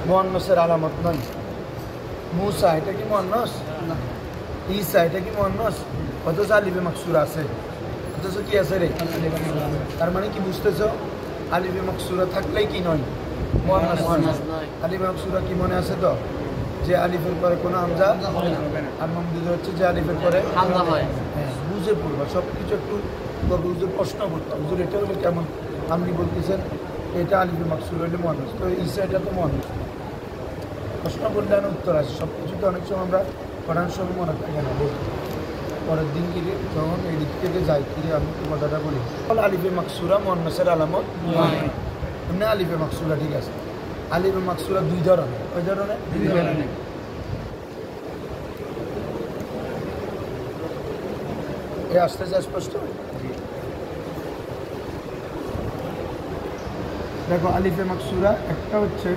মুয়ান্নাসের আলামত নয়। মুসা এটা কি মুয়ান্নাস? ঈসা এটা কি মুয়ান্নাস? অথচ আলিফে মাকসুরা আছে, অথচ কি আছে রে? তার মানে কি বুঝতেছ? আলিফে মাকসুরা থাকলেই কি নয়? মুয়ান্নাস নয়। আলিফে মাকসুরা কি মনে আছে তো? যে আলিফের পরে কোনো হামজা আর মামদুদ হচ্ছে যে আলিফের পরে হামজা হয়। হ্যাঁ, বুঝে পড়বা সব কিছু একটু হুজুর প্রশ্ন করতাম, হুজুর এটা হলে কেমন? আপনি বলতেছেন এটা আলিফে মাকসুরা হলে মুয়ান্নাস, তো ঈসা এটা তো মুয়ান্নাস। প্রশ্ন করলে আর উত্তর আসে। সব কিছুতে অনেক সময় আমরা পড়ানোর সময় মনে থাকে না, বলতে পরের দিন গিয়ে যখন এই দিক থেকে যাই কিরে আমি তো কথাটা বলি। আলিফে মাকসুরা মুয়ান্নাসের আলামত এমনি আলিফে মাকসুরা ঠিক আছে। আলিফে মাকসুরা দুই ধরনের। ওই ধরনের দুই ধরনের। এ আসতেছে স্পষ্ট? দেখো আলিফে মাকসুরা একটা হচ্ছে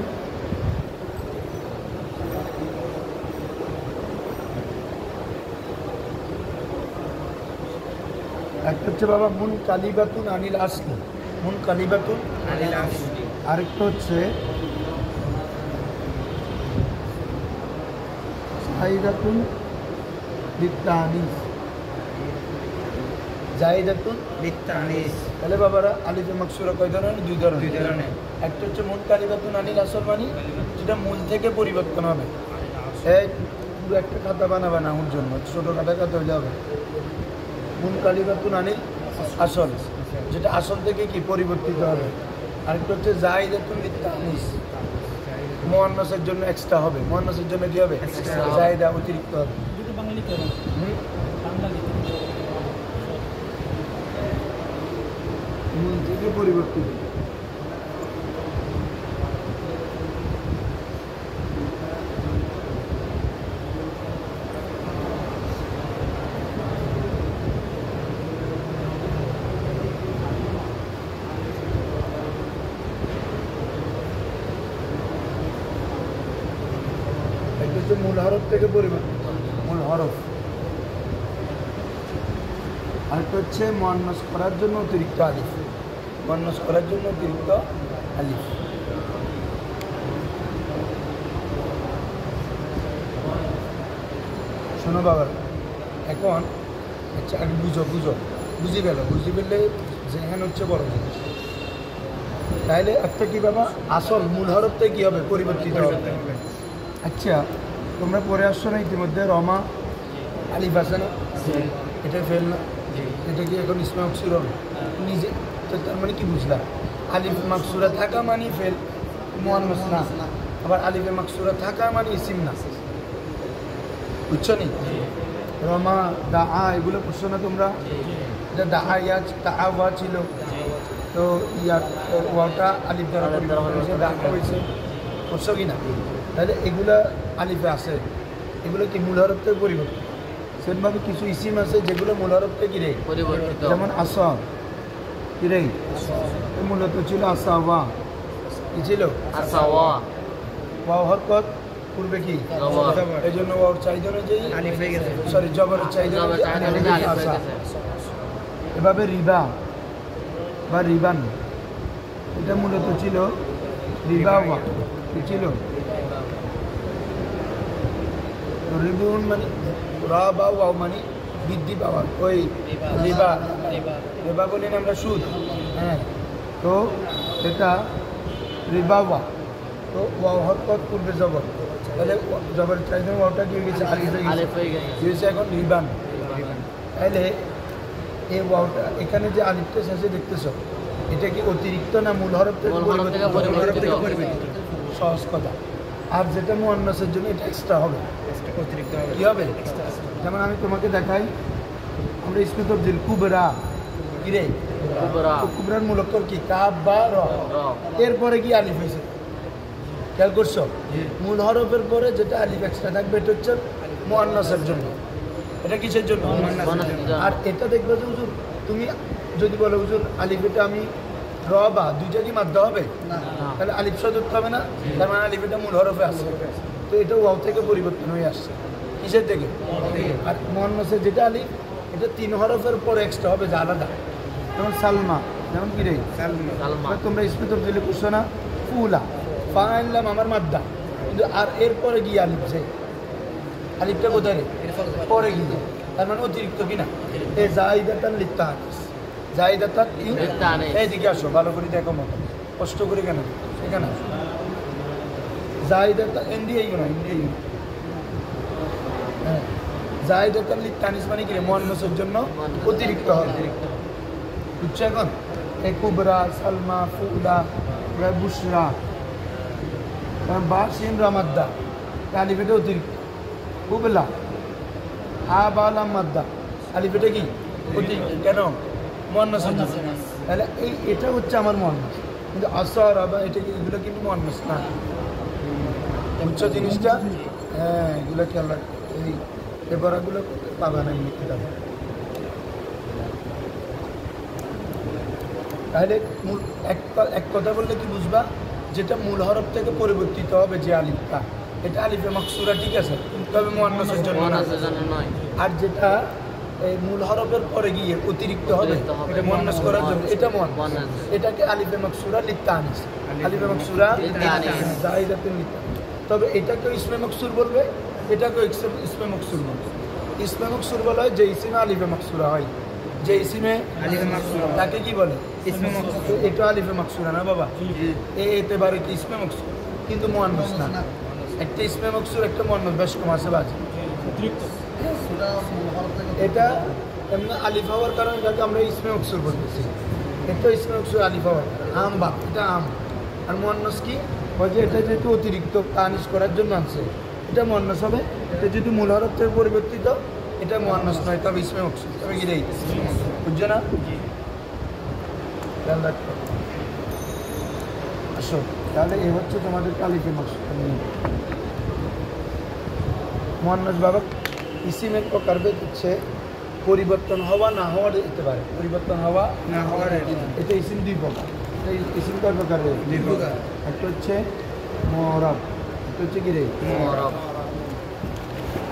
বাবা মুন কালিবাতুন আনিল আসলি, মুন কালিবাতুন আনিল আসলি। আরেকটা হচ্ছে জাইদাতুন লিত্তানিস, জাইদাতুন লিত্তানিস। তাহলে বাবারা আলিফে মাকসুরা কয় ধরনের? দুই ধরনের। একটা হচ্ছে মুন কালিবাতুন আনিল আসল, মানে যেটা মূল থেকে পরিবর্তন হবে। এই পুরো একটা খাতা বানাবে না ওর জন্য, ছোটো খাতা হইলে হবে। মুন কালিবাতুন আনিল আসল, যেটা আসল থেকে কি পরিবর্তিত হবে। আরেকটা হচ্ছে জাইদাতুন লিত্তানিস, মুয়ান্নাসের জন্য এক্সট্রা হবে। মুয়ান্নাসের জন্য কি হবে? জায়দা, অতিরিক্ত হবে। মূল থেকে পরিবর্তিত। মূল হরফ থেকে পরিবর্তিত, মূল হরফ। আরেকটা হচ্ছে মুয়ান্নাস করার জন্য অতিরিক্ত আলিফ, মুয়ান্নাস করার জন্য অতিরিক্ত আলিফ। শোনো বাবা, এখন আচ্ছা আগে বুঝি ফেললে যেখানে হচ্ছে বড় জিনিস। তাহলে একটা কি বাবা আসল মূল হরফ থেকে কী হবে? পরিবর্তিত হবে। আচ্ছা তোমরা পড়ে আসছো না ইতিমধ্যে রমা আলিফ আছে না? এটা ফেল না? এটা কি এখন ইসমে মাকসুরা নিজে? তার মানে কি বুঝলাম? আলিফ মাকসুরা থাকা মানে ফেল, মুয়ান্নাস না। আবার আলিফে মাকসুরা থাকা মানে ইসিম না, বুঝছো নি? রমা দা এগুলো পড়ছো না তোমরা? এটা দা ওয়া ছিল, তো ওয়াটা আলিফ দ্বারা পরিবর্তন হয়েছে, পড়ছো কি না? তাহলে এগুলা আলিফে আছে, এগুলো কি মূল হরফ থেকে পরিবর্তিত। সেরকমভাবে কিছু ইসিম আছে যেগুলো মূল হরফ থেকে কি রে পরিবর্তিত, যেমন আসা কি রে মূলত ছিল আসা ওয়া, কি ছিল? আসা ওয়া। ওয়াও হরকত পূর্বে কি এই জন্য ওয়াও চাহিদা অনুযায়ী আলিফ হয়ে গেছে, সরি জবরের চাহিদা অনুযায়ী আসা। এভাবে রিবা বা রিবান, এটা মূলত ছিল রিবা ওয়া, কি ছিল? রিবুন মানে রা বা ওয়াও মানে বৃদ্ধি পাওয়া, ওই রিবা বলি না আমরা সুদ। হ্যাঁ, তো এটা রিবা ওয়া, তো ওয়াও হরকত পূর্বে জবর, তাহলে জবর চাইলে ওয়াওটা দিয়ে গেছে আলিফ হয়ে গেছে, এখন রিবান। তাহলে এই ওয়াওটা এখানে যে আলিফটা শেষে দেখতেছ, এটা কি অতিরিক্ত না মূল হরফ থেকে পরিবর্তিত? সহজ কথা। আর যেটা মুয়ান্নাসের জন্য এটা এক্সট্রা হবে, অতিরিক্ত হবে। কী হবে? যেমন আমি তোমাকে দেখাই, আমরা ইসমে তবদিল কুবরা, কি রে কুবরার মূল অক্ষর কি? কাফ বা র, এরপরে কি আলিফ হয়েছে? খেয়াল করছো? মূল হরফের পরে যেটা আলিফ এক্সট্রা থাকবে এটা হচ্ছে মুয়ান্নাসের জন্য। এটা কিসের জন্য? আর এটা দেখবে যে হুজুর তুমি যদি বলো হুজুর আলিফ এটা আমি র বা দুইটা কি মাদ্দা হবে? তাহলে আলিফ সহ ধরতে হবে না, তার মানে আলিফ এটা মূল হরফে আসছে, তো এটা ওয়াও থেকে পরিবর্তন হয়ে আসছে। কিসের থেকে? আর মুয়ান্নাসের যেটা আলিফ এটা 3 হরফের পরে এক্সট্রা হবে, যা আলাদা। যেমন সালমা, যেমন কি রে সালমা, তোমরা ইসমে তবদিলে করছো না ফুলা, ফা আনলাম আমার মাদ্দা, কিন্তু আর এরপরে গিয়ে আলিফ যায়, আলিফটা কোথায় রে পরে গিয়ে, তার মানে অতিরিক্ত কিনা। এ জাইদাতান লিত্তানিস, জাইদাতান এইদিকে আসো, ভালো করে দেখো মতো, কষ্ট করে কেন এখানে আসো। জাইদাতান ইন্ডিয়াই না, ইন্ডিয়াই না, হ্যাঁ জাইদাতান লিত্তানিস মানে কি রে মুয়ান্নাসের জন্য অতিরিক্ত হয়, বুঝছো এখন। এ কুবরা, সালমা, ফুলা, বুশরা, বা সিন রামাদ্দা, আলিফেটা অতিরিক্ত। কুবলা, হা বালা মাদ্দা, আলিফেটা কি অতিরিক্ত, কেন মুয়ান্নাসের জন্য। তাহলে এটা হচ্ছে আমার মুয়ান্নাস, কিন্তু আসর আবা এটা এগুলো কিন্তু মুয়ান্নাস না, বুঝছো জিনিসটা। হ্যাঁ এগুলো খেয়াল রাখতে, এই পেপারগুলো পাবা না এমনি কিতাবে। তাহলে মূল এক কথা বললে কি বুঝবা, যেটা মূল হরফ থেকে পরিবর্তিত হবে যে আলিফটা, এটা আলিফে মাকসুরা, ঠিক আছে, তবে মুয়ান্নাসের জন্য নয়। আর যেটা এই মূল হরফের পরে গিয়ে অতিরিক্ত হবে এটা মুয়ান্নাস করার জন্য, এটা মুয়ান্নাস, এটাকে আলিফে মাকসুরা লিত্তানিস, আলিফে মাকসুরা জাইদাতুন লিত্তানিস। তবে এটাকে ইসমে মকসুর বলবে, এটাকে ইসমে মকসুর বলবে। ইসমে মকসুর বলা হয় যে ইসমে আলিফে মাকসুরা হয়, যে ইসমে আলিফে মাকসুরা তাকে কি বলে ইসমে মকসুর। এটা আলিফে মাকসুরা না বাবা, এতে বারে কি ইসমে মকসুর, কিন্তু মুয়ান্নাস না। একটা ইসমে মকসুর, একটা মুয়ান্নাস, বেশ কম আছে বাজে। এটা এমনি আলিফ হওয়ার কারণে এটাকে আমরা ইসমে মকসুর বলতেছি। এটা ইসমে মকসুর আলিফ হওয়ার আম বাপ, এটা আম। আর মুয়ান্নাস কি হয় যে এটা যেহেতু অতিরিক্ত তানিশ করার জন্য আনছে, এটা মুয়ান্নাস হবে। এটা যদি মূল হরফ থেকে পরিবর্তিত, এটা মুয়ান্নাস নয়, তবে ইসমে মকসুর, তবে কি রে বুঝছো না। খেয়াল রাখতে আসো। তাহলে এ হচ্ছে তোমাদের আলিফে মাকসুর। মুয়ান্নাস বাবা ইসিমের প্রকারভেদ হচ্ছে পরিবর্তন হওয়া না হওয়ার যেতে পারে, পরিবর্তন হওয়া না হওয়ার, এটা ইসিম দুই প্রকার। ইসিম কয় প্রকার? দুই প্রকার। একটা হচ্ছে মুআরাব, একটা হচ্ছে কি রে মুআরাব,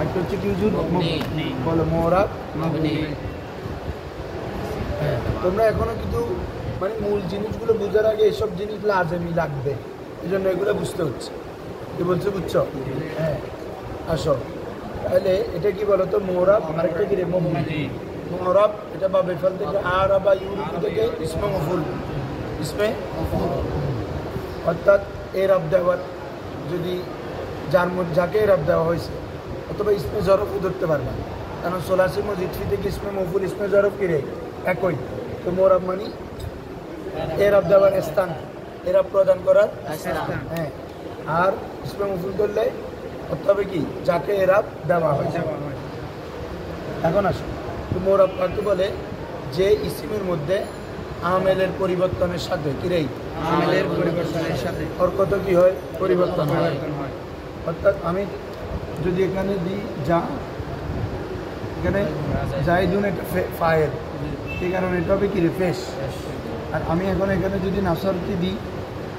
একটা হচ্ছে কি হুজুর বলো মুআরাব মাবনি। হ্যাঁ তোমরা এখনো কিন্তু মানে মূল জিনিসগুলো বোঝার আগে এসব জিনিস লাজমি লাগবে, এই জন্য এগুলো বুঝতে হচ্ছে। কি বলছো বুঝছো? হ্যাঁ আসো। তাহলে এটা কি বলতো মুআরাব, আরেকটা কি রে মাবনি। মুআরাব এটা বাবে ফল থেকে আরাবা ইউরিকু থেকে ইসমে মফউল, ইসমে মফউল অর্থাৎ এরাব দেওয়ার, যদি যার মধ্যে যাকে এরাব দেওয়া হয়েছে, অথবা ইসমে জরফও ধরতে পারবে, কারণ সোলাসি মসজিদ থেকে ইসমে মফউল ইসমে জরফ কি রে একই। তো মুআরাব মানে এরাব দেওয়ার স্থান, এরাব প্রদান করার স্থান। হ্যাঁ আর ইসমে মফউল করলে তবে কি যাকে এরাব দেওয়া হয়। এখন আসো, তো মুআরাব কাকে বলে? যে ইসিমের মধ্যে আমেলের পরিবর্তনের সাথে কি রে আমেলের পরিবর্তনের সাথে হরকত কি হয় পরিবর্তন হয়। অর্থাৎ আমি যদি এখানে দিই যা, এখানে জাইদুন এটা ফায়েল, এই কারণে এটা হবে কি রে ফেস। আর আমি এখন এখানে যদি নাসারতি দিই,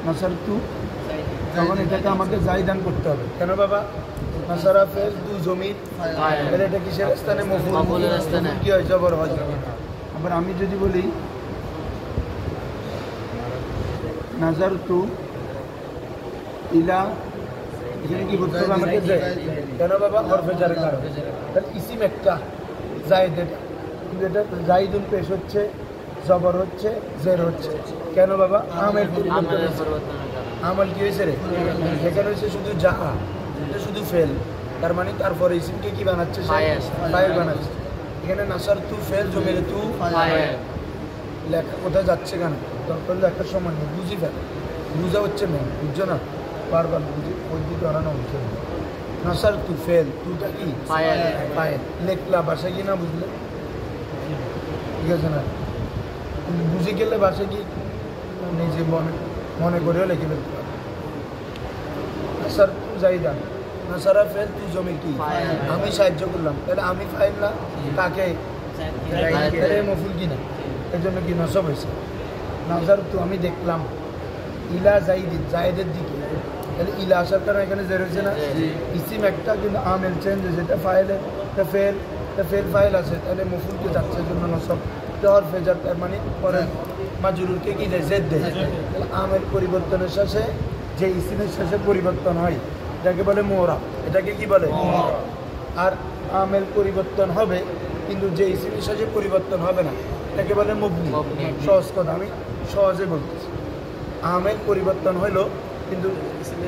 নাসারতু, তখন এটাকে আমাকে জাইদান করতে হবে। কেন বাবা? নাসারা ফেস দু জমির, এটা কিসের স্থানে? মফউলের স্থানে কি হয়? জবর হয়। আবার আমি যদি বলি নাজারতু ইলা, এখানে কি করতে হবে আমাকে? কেন বাবা? হরফে জারের কারণে। তাহলে ইসিম একটা জায়েদ, এটা কিন্তু এটা জাইদুন পেশ হচ্ছে, জবর হচ্ছে, জের হচ্ছে। কেন বাবা? আমেল পরিবর্তন, আমল কি হয়েছে রে? এখানে হচ্ছে শুধু যা, এটা শুধু ফেল, তার মানে তারপরে ইসিমকে কি বানাচ্ছে? ফাইল বানাচ্ছে। এখানে নাসার তু ফেল জমের তু লেখা কোথায় যাচ্ছে কেন? দরকার লেখার সময় নেই, বুঝি ফেল, বুঝা হচ্ছে মেন, বুঝছো না? বারবার বুঝি পদ্ধতি আনানো হচ্ছে। নাসার তু ফেল, তুটা কি ফাইল, লেখলা বাসা কি না বুঝলে ঠিক আছে না, বুঝে গেলে বাসা কি নিজে মনে করেও লিখে ফেলতে পারে। নাসার তু জাইদান, নাসারা ফেল তু জমি কি আমি সাহায্য করলাম, তাহলে আমি ফাইল না তাকে মফুল কি না, এর জন্য কি নসব হয়েছে। নাজার তু আমি দেখলাম, ইলা জাইদিন জায়েদের দিকে, তাহলে ইলা আসার কারণে এখানে জের হয়েছে না। ইসিম একটা কিন্তু আমেল চেঞ্জ হয়েছে, এটা ফাইলের ফেল ফাইল আছে, তাহলে মফুলকে যাচ্ছে জন্য নসব। হর ফেজার তার মানে পরে মাজরুরকে কি দেয়? জেদ দেয়। তাহলে আমের পরিবর্তনের সাথে যে ইসিমের শেষে পরিবর্তন হয় এটাকে বলে মোরা। এটাকে কি বলে? আর আমেল পরিবর্তন হবে কিন্তু যে ইসিমের শেষে পরিবর্তন হবে না এটাকে বলে মবনি। সহজ কথা আমি সহজে বলতেছি। আমেল পরিবর্তন হইলো কিন্তু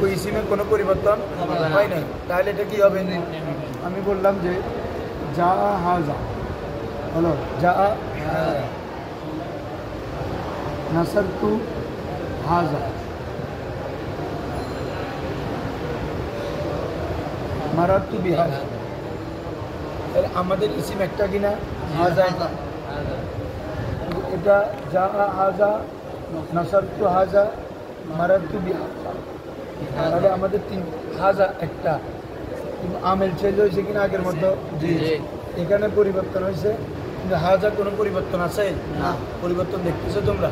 ওই ইসিমের কোনো পরিবর্তন হয় নাই, তাহলে এটা কি হবে? আমি বললাম যে যা হাজা হলো যা নাসারতু হাজা, মারাতু বিহাজা। আমাদের ইসিম একটা কিনা হাজা, এটা যা হাজা নাসারতু হাজা মারাতু বিহাজা, তাহলে আমাদের তিন হাজা একটা। কিন্তু আমেল চেঞ্জ হয়েছে কিনা আগের মতো? এখানে পরিবর্তন হয়েছে কিন্তু হাজা কোনো পরিবর্তন আছে না, পরিবর্তন দেখতেছো তোমরা?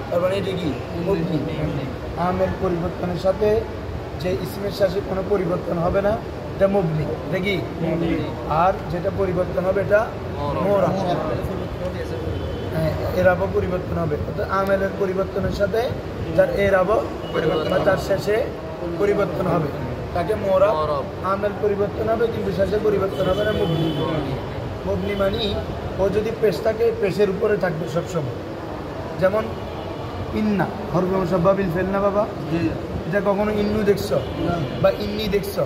তার মানে এটা কি মবনি। আমেল পরিবর্তনের সাথে যে ইসমের শেষে কোনো পরিবর্তন হবে না এটা মবনি। এটা কি? আর যেটা পরিবর্তন হবে এটা মোরা। হ্যাঁ, এরাবও পরিবর্তন হবে। অর্থাৎ আমেলের পরিবর্তনের সাথে যার এরাবও পরিবর্তন, তার শেষে পরিবর্তন হবে তাকে মোরা। আমেল পরিবর্তন হবে কিন্তু শেষে পরিবর্তন হবে না, মবনি। মবনি মানে ও যদি পেশ থাকে পেশের উপরে থাকবে সবসময়। যেমন ইন্না হরফে মুসাব্বাবিল ফেল না বাবা? এটা কখনো ইন্নু দেখছো বা ইন্নি দেখছো?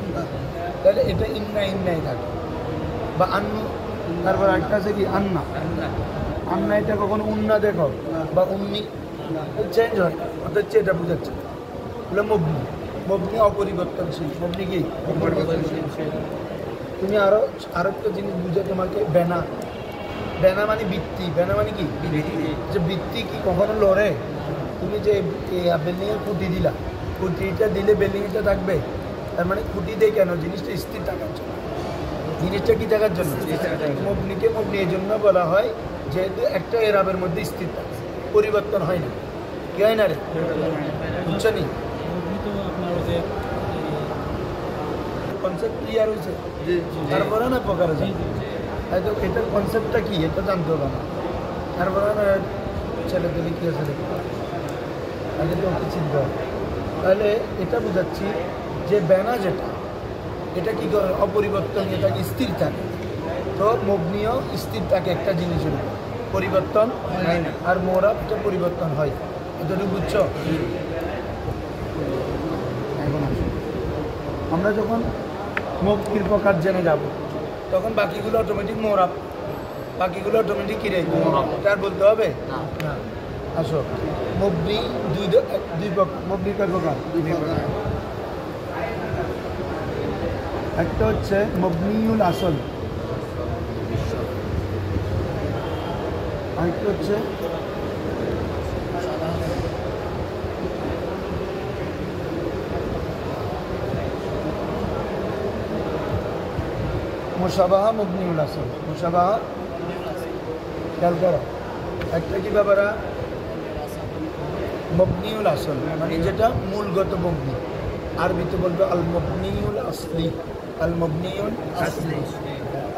তাহলে এটা ইন্না ইন্নাই থাকে। বা আন্নু, তারপর একটা আছে কি আন্না। আন্না এটা কখনো উন্না দেখো বা উন্নি, চেঞ্জ হয় না, অর্থাৎ এটা বুঝাচ্ছে বলে মবনি। মবনি অপরিবর্তনশীল। মবনি কি? তুমি আরো একটা জিনিস বুঝে তোমাকে বেনা। বেনা মানে বৃত্তি। বেনা মানে কি? যে বৃত্তি কি কখনো লড়ে? তুমি যে বিল্ডিংয়ের খুঁটি দিলা, খুঁটিটা দিলে বিল্ডিংটা থাকবে, তার মানে খুঁটি দিয়ে কেন? জিনিসটা স্থির থাকার জন্য। জিনিসটা কি থাকার জন্য? মবনিকে মবনি এই জন্য বলা হয় যেহেতু একটা এরাবের মধ্যে স্থির থাকে, পরিবর্তন হয় না। কি হয় না রে? বুঝছো নি? কনসেপ্ট ক্লিয়ার হয়েছে? তারপরে না প্রকার যায় হয়তো এটার কনসেপ্টটা কি এটা জানতে হবে না। তারপরে না ছেলে পেলে কি আছে আগে তো ওকে চিনতে হবে। তাহলে এটা বুঝাচ্ছি যে বেনা যেটা এটা কি করে? অপরিবর্তন, এটা স্থির থাকে। তো মবনিও স্থির থাকে একটা জিনিসের উপর, পরিবর্তন হয় না। আর মোরা এটা পরিবর্তন হয়। এতটুকু বুঝছো? এখন আমরা যখন মবনির প্রকার জেনে যাব তখন বাকিগুলো অটোমেটিক মোরা, বাকিগুলো অটোমেটিক কিরে এটা আর বলতে হবে না। আসো, মবনি দুই প্রকার। মবনি কয় প্রকার? একটা হচ্ছে মবনিউল আসল, আরেকটা হচ্ছে মুশাবাহা মবনিউল আসল। মুশাবাহা খেয়াল করো, একটা কি ব্যাপারা? মবনিউল আসল মানে যেটা মূলগত মবনি। আরবিতে বলবে আল মবনিউল আসলি, আল মবনিউল আসলি।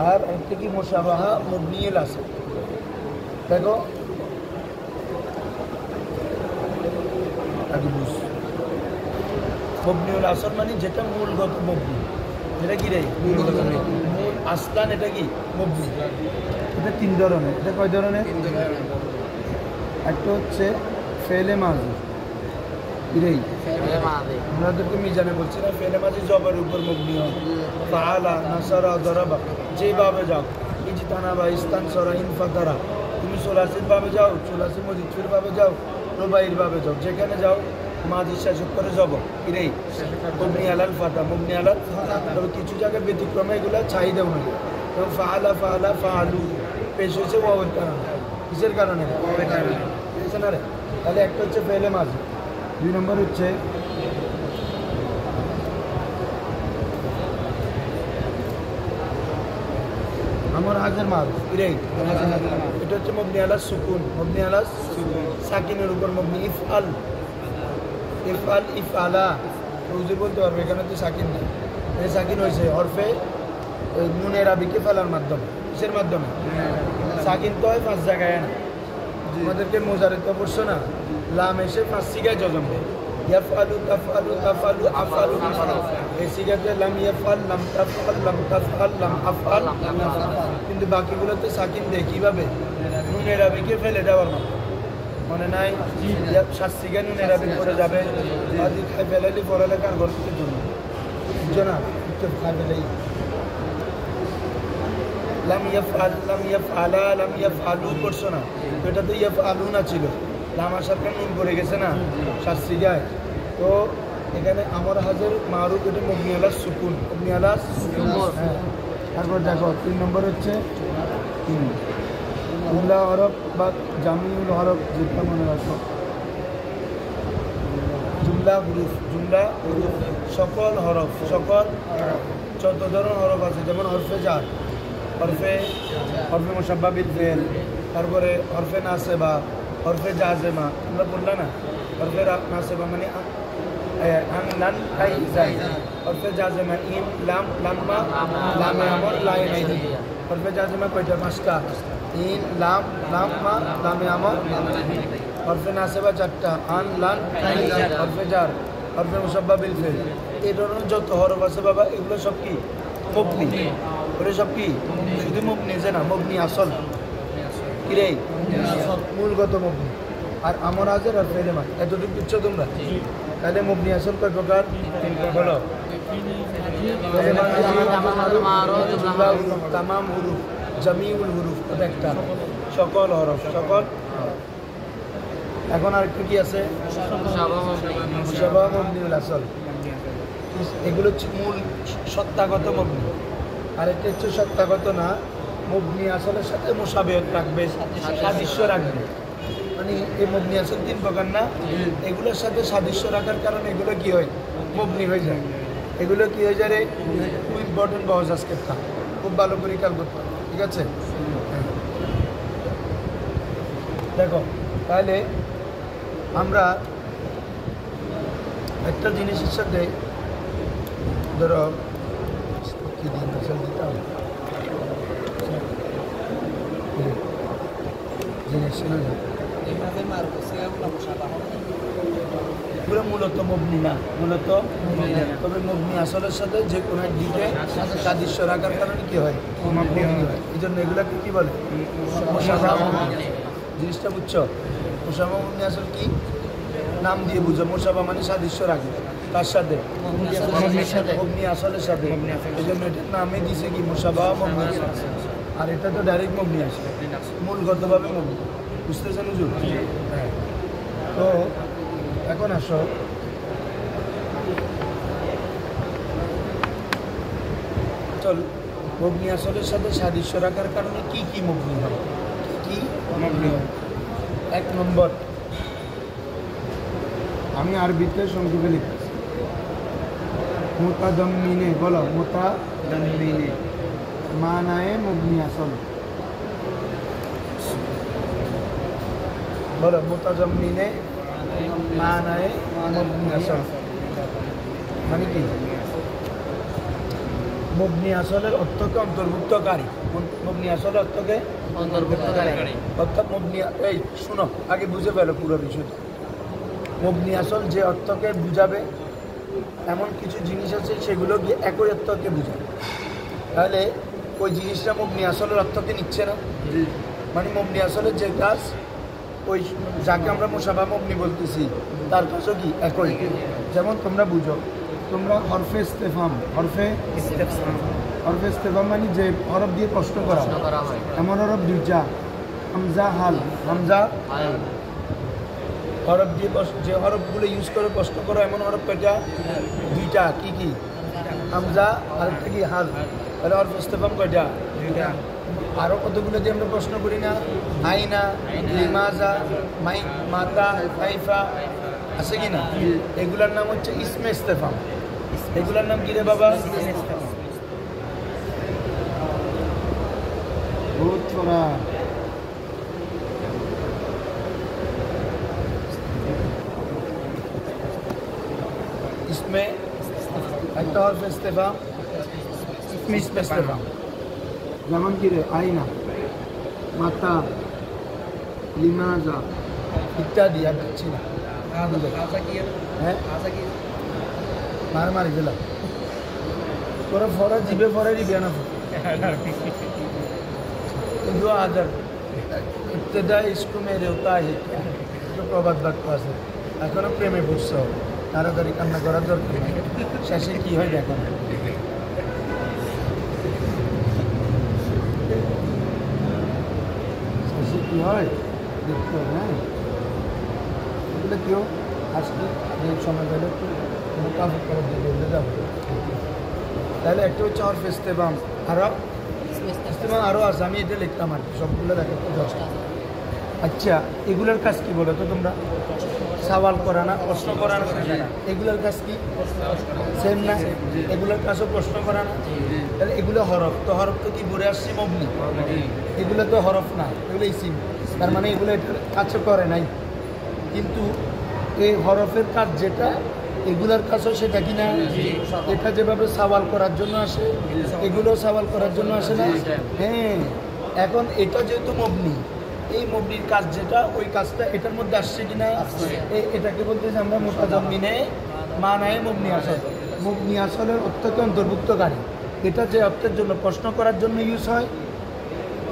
আর একটা কি মুশাবাহা মবনিউল আসল। দেখো মবনিউল আসল মানে যেটা মূলগত মবনি। এটা কি রে? মূল আসলান। এটা কি? মবনি। এটা তিন ধরনের। এটা কয় ধরনের? একটা হচ্ছে ফেলে মাজি। আপনাদেরকে মিজানে বলছি না, ফেলে মাজি জবের উপর মবনি হয়। ফাআলা, নাসারা, দরাবা, যেভাবে যাও, ইজতানা বা ইস্তান সরা ইনফাতারা, তুমি সোলাসির ভাবে যাও, সোলাসি মজিদফির ভাবে যাও, রুবাইর ভাবে যাও, যেখানে যাও মাঝি শাসক করে যাব ইরেই মবনি আলাল ফাতা, মবনি আলাল। তবে কিছু জায়গায় ব্যতিক্রমে এগুলো চাহিদা অনুযায়ী। এবং ফাআলা, ফাআলা, ফাআলু পেশ হয়েছে ওয়াওয়ের কারণে। কিসের কারণে? ওয়াওয়ের কারণে। বুঝছেন না রে? তাহলে একটা হচ্ছে ফেলে মাঝি, দুই নম্বর হচ্ছে আমার হাজার মাল ইরেই, এটা হচ্ছে মবনি আলাস সুকুন। মবনি আলাস সাকিনের উপর মবনি। ইফআল, ইফআল, ইফআলা হুজুর বলতে পারবে, এখানে তো সাকিন নেই। এই সাকিন হয়েছে হরফে নুনের আবিকে ফেলার মাধ্যমে। কিসের মাধ্যমে? সাকিন তো হয় 5 জায়গায় না। আমাদেরকে মোজারে তো পড়ছো না, লাম এসে 5 জায়গায় জজম দেয়। ইয়াফআলু তাফআলু তাফআলু আফআলু এই সিগাতে লাম ইয়াফআল লাম তাফআল লাম তাফআল লাম আফআল কিন্তু বাকিগুলোতে সাকিন দেয় কীভাবে নুনের আবেগে ফেলে দেওয়ার মতো মনে নাই শাস্তিকে নুনের আবেগ করে যাবে আদি খাই ফেলালি পড়ালেখার গল্পের জন্য বুঝছো না খাই ফেলেই লাম ইয়াফআলা লাম ইয়াফআলু করছো না তো এটা তো ইয়াফআলুনা ছিল লাম আসার কারণে নুন পড়ে গেছে না শাস্তি গায় তো এখানে আমার হাজার মারুফ এটা মবনি আলা সুকুন মবনি আলা হ্যাঁ তারপর দেখো 3 নম্বর হচ্ছে জুমলা হরফ বা জামিউল হরফ যেটা মনে রাখো জুমলা হুরুফ সকল হরফ সকল 14 ধরনের হরফ আছে যেমন হরফে জার হরফে মুশাব্বা বিল ফিল তারপরে হরফে নাসেবা হরফে জাজেমা আমরা বললাম না হরফে নাসেবা মানে আন লান কাই যাই হরফে জাজেমা ইন লাম লাম্মা লামে আমর লাই নাই হরফে জাজেমা কয়টা 5টা ইন লাম লাম্মা লামে আমর হরফে নাসেবা 4টা আন লান কাই হরফে জার হরফে মুশাব্বা বিল ফিল এই ধরনের যত হরফ আছে বাবা এগুলো সব কি মবনি ওরে সব কি শুধু মবনি যে না মবনি আসল কিরে মূলগত মবনি আর আমর হাজার আর ফেলে মাত এতটুকু বুঝছো তোমরা তাহলে মবনি আসল কয় প্রকার 3 বলো তামাম হুরুফ জামিউল হুরুফ একটা সকল হরফ সকল এখন আর একটু কি আছে মুশাবাহ মবনিউল আসল এগুলো হচ্ছে মূল সত্তাগত মবনি আর এটা হচ্ছে সত্তাগত না মবনি আসলের সাথে মুশাবাহত রাখবে সাদৃশ্য রাখবে মানে এই মবনি আসল 3 প্রকার না এগুলোর সাথে সাদৃশ্য রাখার কারণে এগুলো কি হয় মবনি হয়ে যায় এগুলো কি হয়ে যায় রে খুব ইম্পর্টেন্ট বহস আজকের তা খুব ভালো করে খেয়াল করতে হবে ঠিক আছে দেখো তাহলে আমরা একটা জিনিসের সাথে ধরো কি দিন আসল দিতাম জিনিস না পুরো মূলত মবনি না মূলত তবে মবনি আসলের সাথে যে কোনো দিকে সাদৃশ্য রাখার কারণে কি হয় মবনি হয় এই জন্য এগুলাকে কি বলে জিনিসটা বুঝছো মুশাবাহ মবনি আসল কি নাম দিয়ে বুঝো মুশাবাহ মানে সাদৃশ্য রাখে তার সাথে মবনি আসলের সাথে এই জন্য এটার নামে দিছে কি মুশাবাহ মবনি আর এটা তো ডাইরেক্ট মবনি আসে মূলগতভাবে মবনি বুঝতেছেন হুজুর হ্যাঁ তো এখন আসো চল মবনি আসলের সাথে সাদৃশ্য রাখার কারণে কি কি মবনি হয় কি মবনি হয় 1 নম্বর আমি আরবিতে সংক্ষেপে লিখতেছি মুতাদাম্মিনে বলো মুতাদাম্মিনে মানায়ে মবনি আসল বলো মুতাদাম্মিনে মানায়ে মবনি আসল মানে কি মবনি আসলের অর্থকে অন্তর্ভুক্তকারী মবনি আসলের অর্থকে অন্তর্ভুক্তকারী অর্থাৎ মবনি এই শুনো আগে বুঝে ফেলো পুরো বিষয়টা মবনি আসল যে অর্থকে বুঝাবে এমন কিছু জিনিস আছে সেগুলো গিয়ে একই অর্থকে বুঝাবে তাহলে ওই জিনিসটা মবনি আসলের অর্থকে নিচ্ছে না মানে মবনি আসলের যে কাজ ওই যাকে আমরা মুশাবাহ মবনি বলতেছি তার কাজও কি একই যেমন তোমরা বুঝো তোমরা হরফে ইস্তেফাম মানে যে হরফ দিয়ে প্রশ্ন করা হয় এমন হরফ 2টা হামজা হাল হামজা হরফ দিয়ে যে হরফগুলো ইউজ করে প্রশ্ন করো এমন হরফ কয়টা 2টা কি কি হামজা আর একটা কি হাল তাহলে হরফ ইস্তেফাম কয়টা 2টা আরও কতগুলো দিয়ে আমরা প্রশ্ন করি না আইনা লিমাজা মাই মাতা কাইফা আছে কি না এগুলার নাম হচ্ছে ইসমে ইস্তেফাম এগুলার নাম কি রে বাবা বহুত পড়া इसमें একটা হরফ ইস্তেফাম ইসমে ইস্তেফাম যেমন কি রে আইনা মাতা লিমাজা ইত্যাদি আর দিচ্ছি না হ্যাঁ মারি দিলাম তোরা ফরা জিবে ফরে দিবে না जो आदर इब्तदा इसको मेरे होता है क्या तो প্রবাদ বাক্য আছে এখনো প্রেমে বুঝছো তাড়াতাড়ি কান্না করার দরকার নেই শেষে কি হয় দেখো না শেষে কি হয় দেখতে হবে হ্যাঁ এগুলো কেউ আজকে সময় পেলে একটু কাপড় কাপড় দিয়ে বলতে যাবো তাহলে একটা হচ্ছে আর ফেস্তেবাম আরো ইস্তেমাল আরও আছে আমি এটা লিখতাম আর সবগুলো দেখে আচ্ছা এগুলোর কাজ কি বলো তো তোমরা সওয়াল করা না প্রশ্ন করা না এগুলোর কাজ কি সেম না এগুলোর কাজও প্রশ্ন করা না তাহলে এগুলো হরফ তো হরফ তো কি বলে আসছে মবনি এগুলো তো হরফ না এগুলো ইসিম তার মানে এগুলো এটার কাজও করে নাই কিন্তু এই হরফের কাজ যেটা এগুলার কাছেও সেটা কি না এটা যেভাবে সওয়াল করার জন্য আসে এগুলো সওয়াল করার জন্য আসে না হ্যাঁ এখন এটা যেহেতু মবনি এই মবনির কাজ যেটা ওই কাজটা এটার মধ্যে আসছে কিনা এটাকে বলতেছি আমরা মুতাজাম্মিনে মানায়ে মবনি আসল মবনি আসলের অর্থকে অন্তর্ভুক্তকারী এটা যে অর্থের জন্য প্রশ্ন করার জন্য ইউজ হয়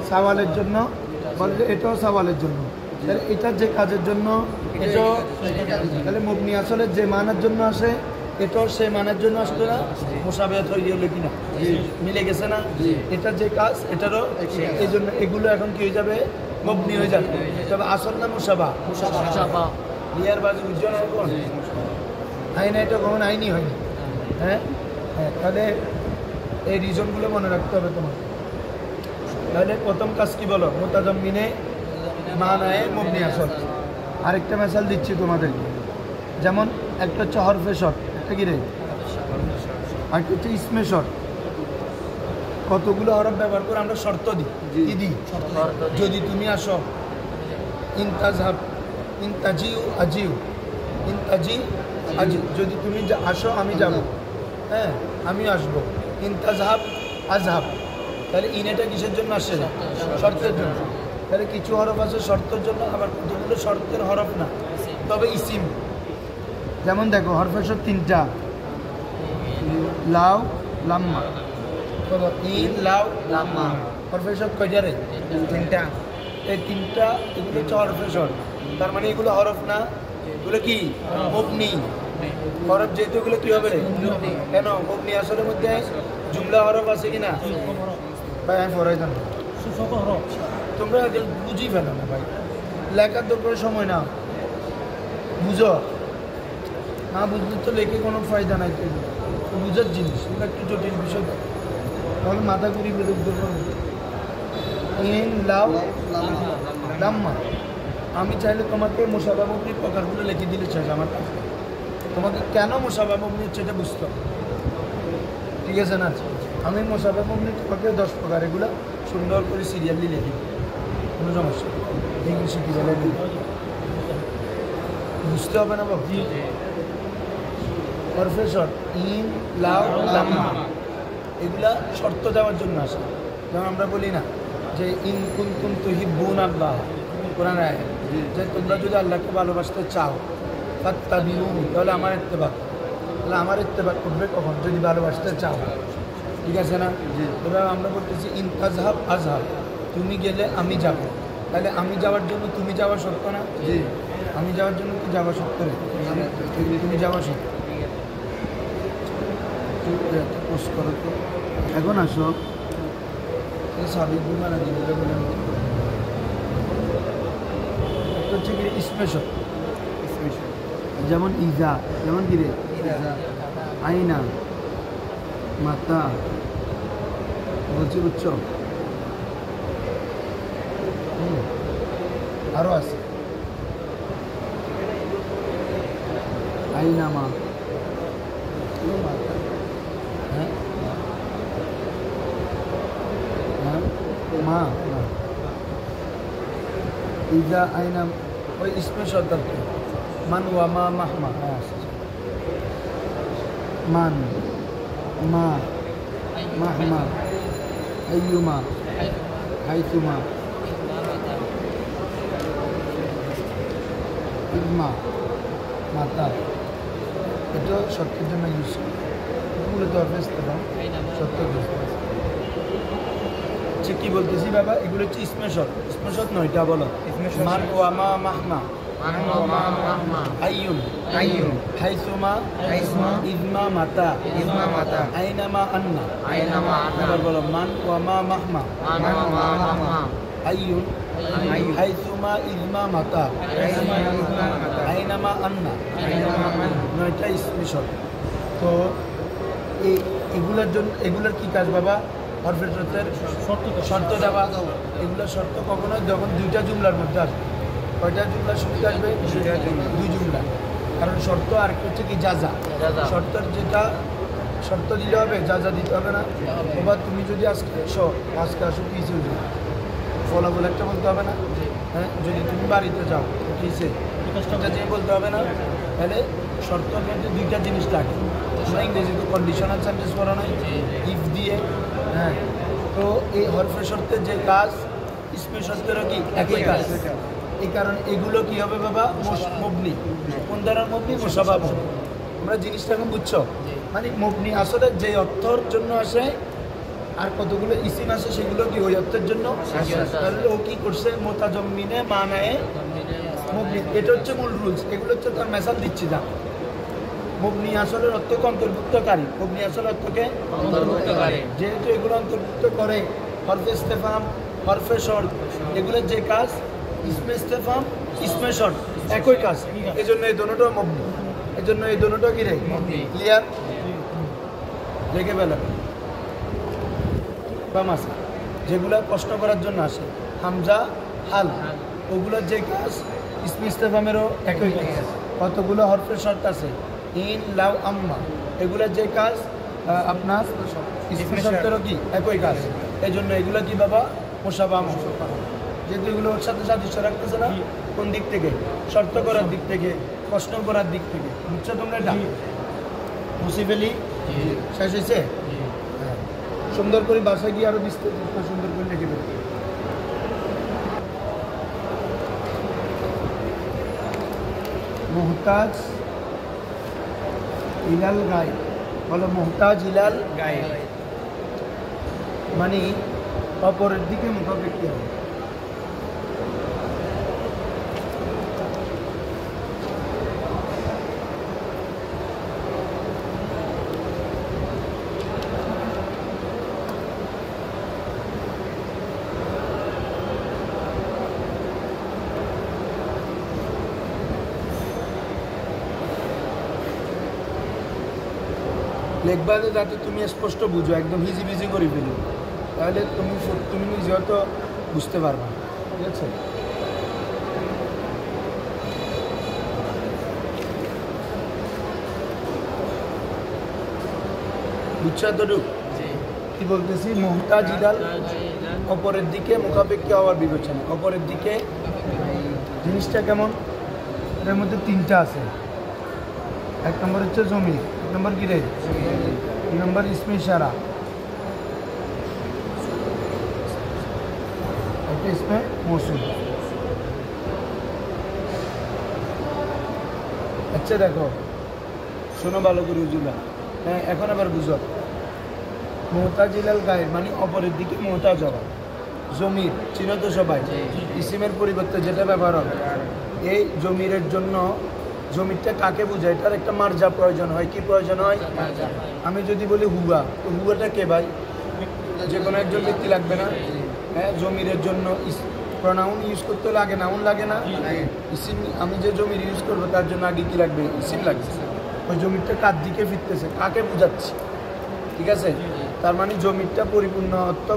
সওয়ালের জন্য বলে এটাও সওয়ালের জন্য তাহলে এটা যে কাজের জন্য এটাও তাহলে মবনি আসলে যে মানার জন্য আসে এটাও সেই মানার জন্য আসতো না মুসাবিহাত হয়ে গেল কিনা মিলে গেছে না এটা যে কাজ এটারও এই জন্য এগুলো এখন কি হয়ে যাবে মবনি হয়ে যাবে তবে আসল না মুসাবা লিয়ার বাজু বুঝছো কোন আইন এটা কখন আইনই হয়নি হ্যাঁ হ্যাঁ তাহলে এই রিজনগুলো মনে রাখতে হবে তোমার তাহলে প্রথম কাজ কি বলো মুতাজাম্মিনে মানায়ে মবনি আসল আরেকটা মেসাল দিচ্ছি তোমাদেরকে যেমন একটা হচ্ছে হরফে শর্ট একটা কি রে আরেকটা হচ্ছে ইসমে শর্ট কতগুলো হরফ ব্যবহার করে আমরা শর্ত দিই কি দিই যদি তুমি আসো ইনতাজহাব ইনতাজিউ আজিউ ইনতাজি আজি যদি তুমি আসো আমি যাব হ্যাঁ আমি আসবো ইনতাজহাব আজহাব তাহলে ইনেটা কিসের জন্য আসছে না শর্তের জন্য তাহলে কিছু হরফ আছে শর্তের জন্য আবার কতগুলো শর্তের হরফ না তবে ইসিম যেমন দেখো হরফের শর্ত তিনটা লাউ লাম্মা ইন লাউ লাম্মা হরফের শর্ত কয়টা রে তিনটা এই তিনটা এগুলো হচ্ছে হরফের শর্ত তার মানে এগুলো হরফ না এগুলো কি মবনি হরফ যেহেতু এগুলো কি হবে রে কেন মবনি আসলের মধ্যে জুমলা হরফ আছে কিনা ভাই আমি পড়াই জানো তোমরা বুঝি ফেলো না ভাই লেখার দরকার সময় না বুঝো না বুঝলে তো লেখে কোনো ফায়দা নাই তো বুঝার জিনিস এটা একটু জটিল বিষয় তাহলে মাথা ঘুরি বিরুদ্ধ ইন লাউ লাম্মা আমি চাইলে তোমাকে মুসাবা মবনির প্রকারগুলো লিখে দিলে চাই আমার কাছে তোমাকে কেন মুসাবা মবনি হচ্ছে এটা বুঝতে হবে ঠিক আছে না আমি মুসাবা মবনি তোমাকে 10 প্রকার এগুলো সুন্দর করে সিরিয়ালি লিখি কোনো সমস্যা ইংলিশে কী বলে বুঝতে হবে না বাবু প্রফেসর ইন লাউ লাম্মা এগুলা শর্ত দেওয়ার জন্য আসে যেমন আমরা বলি না যে ইন কুনতুম তুহিব্বুন আল্লাহ কোরআন আয়াত যে তোমরা যদি আল্লাহকে ভালোবাসতে চাও ফাত্তাবিউনি তাহলে আমার ইত্তেবা তাহলে আমার ইত্তেবা করবে কখন যদি ভালোবাসতে চাও ঠিক আছে না এবার আমরা বলতেছি ইনতাজহাব আজহাব তুমি গেলে আমি যাব তাহলে আমি যাওয়ার জন্য তুমি যাওয়া সত্য না জি আমি যাওয়ার জন্য কি যাওয়া সত্য রে তুমি যাওয়া সত্য পোস্ট করো তো এখন আসো সাবিক বিমানা দিলে বলে হচ্ছে কি স্পেশাল যেমন ইজা যেমন কি রে আইনা মাতা বলছি বুঝছো আরও আছে আইনামা হ্যাঁ মা ইজা আইনাম ওই স্পেশাল দরকার মান ওয়া মা মাহমা হ্যাঁ মান মা মাহমা আইয়ুমা হাইতুমা ইদমা মাতা, এটা সত্যের জন্য ইউজ করি, মূলত ইস্তেফাম সত্যের জন্য। আচ্ছা কি বলতেছি বাবা, এগুলো হচ্ছে স্মেশত। স্মেশত নয়টা বলো। মান ওয়ামা মাহমা আইয়ুন হাইসুমা ইজমা মাতা আইনামা আন্না। এবার বলো মান ওয়ামা মাহমা আইয়ুন হাইসুমা ইজমা মাতা আইনামা আন্না। নয়টা স্মেশত। তো এগুলোর জন্য, এগুলোর কি কাজ বাবা? হরফের শর্তের শর্ত দেওয়া। এগুলোর শর্ত কখনো যখন দুইটা জুমলার মধ্যে আসবে। কয়টা জুমলার সুবিধা আসবে? দুই জুমলা। কারণ শর্ত আরেকটা হচ্ছে কি যাজা। শর্তের যেটা শর্ত দিতে হবে, যাজা দিতে হবে না। এবার তুমি যদি আজকে আসো কি চলবে, ফলাফল একটা বলতে হবে না। হ্যাঁ, যদি তুমি বাড়িতে যাও কিসে এটা যে বলতে হবে না। তাহলে শর্তের মধ্যে দুইটা জিনিস লাগে। আমরা ইংরেজিতে কন্ডিশনাল সেন্টেন্স পড়ানো হয় ইফ দিয়ে। হ্যাঁ, তো এই হরফে শর্তের যে কাজ ইসমে শর্তেরও কি একই কাজ। এই কারণে এগুলো কি হবে বাবা? মবনি। কোন দ্বারা মবনি? মুসাবা মবনি। আমরা জিনিসটা এখন বুঝছো? মানে মবনি আসলে যে অর্থর জন্য আসে, আর কতগুলো ইসিম আসে সেগুলো কি ওই অর্থের জন্য। তাহলে ও কি করছে? মোতাজম্মিনে মানায় মবনি। এটা হচ্ছে মূল রুলস। এগুলো হচ্ছে তার মেসাল দিচ্ছি না। মবনি আসলের অর্থকে অন্তর্ভুক্তকারী। মবনি আসল অর্থকে অন্তর্ভুক্তকারী। যেহেতু এগুলো অন্তর্ভুক্ত করে হরফে ইস্তেফাম, হরফে শর্ত, এগুলোর যে কাজ ইসমে ইস্তেফাম, ইসমে শর্ত একই কাজ। এই জন্য এই দুটোটাও মবনি। এই জন্য এই দুটোটাও কি রে? ক্লিয়ার? দেখে ফেলা বা মাসা যেগুলো প্রশ্ন করার জন্য আসে, হামজা হাল, ওগুলোর যে কাজ ইসমে ইস্তেফামেরও একই কাজ। কতগুলো হরফে শর্ত আছে? ইন লাউ আম্মা, এগুলোর যে কাজ আপনার ইসমে শর্তেরও কি একই কাজ। এই জন্য এগুলো কি বাবা? মুসাবা মুসাফা। যেহেতু এগুলো ওর সাথে সাদৃশ্য রাখতেছে না, কোন দিক থেকে? শর্ত করার দিক থেকে, প্রশ্ন করার দিক থেকে। বুঝছো তোমরা এটা? মুসিফেলি শেষ হয়েছে? হ্যাঁ, সুন্দর করে বাসায় গিয়ে আরো বিস্তারিত সুন্দর করে লিখে দেবে। মুহতাজ ইলাল গায়েব, বলো মুহতাজ ইলাল গায়েব মানে অপরের দিকে মুখাপেক্ষী হবে। লেখবা যাতে তুমি স্পষ্ট বুঝো, একদম হিজিবিজি করে ফেলো, তাহলে তুমি নিজে হয়তো বুঝতে পারবা। ঠিক আছে? বুঝছো এতটুকু? কি বলতেছি? মুহতাজ ইলাল, অপরের দিকে মুখাপেক্ষী হওয়ার বিবেচনা। অপরের দিকে জিনিসটা কেমন? এর মধ্যে তিনটা আছে। এক নম্বর হচ্ছে জমি, এক নম্বর কি রে? দুই নম্বর ইসমে ইশারা, একটা ইসমে মৌসুল। আচ্ছা দেখো, শোনো ভালো করে উজুলা। হ্যাঁ, এখন আবার বুঝো। মুহতাজ ইলাল গায়েব মানে অপরের দিকে মুহতাজ হওয়া। জমির চিনো তো সবাই, ইসিমের পরিবর্তে যেটা ব্যবহার হবে। এই জমিরের জন্য জমিটা কাকে বোঝায়? এটার একটা মার্জা প্রয়োজন হয়। কি প্রয়োজন হয়? আমি যদি বলি হুয়া, তো হুয়াটা কে ভাই? যে কোনো একজন ব্যক্তি লাগবে না? হ্যাঁ, জমিরের জন্য প্রনাউন ইউজ করতে হলে আগে নাউন লাগে না? ইসিম, আমি যে জমির ইউজ করবো তার জন্য আগে কি লাগবে? ইসিম লাগবে। ওই জমিটা কার দিকে ফিরতেছে, কাকে বোঝাচ্ছে? ঠিক আছে? তার মানে জমিটা পরিপূর্ণ অর্থ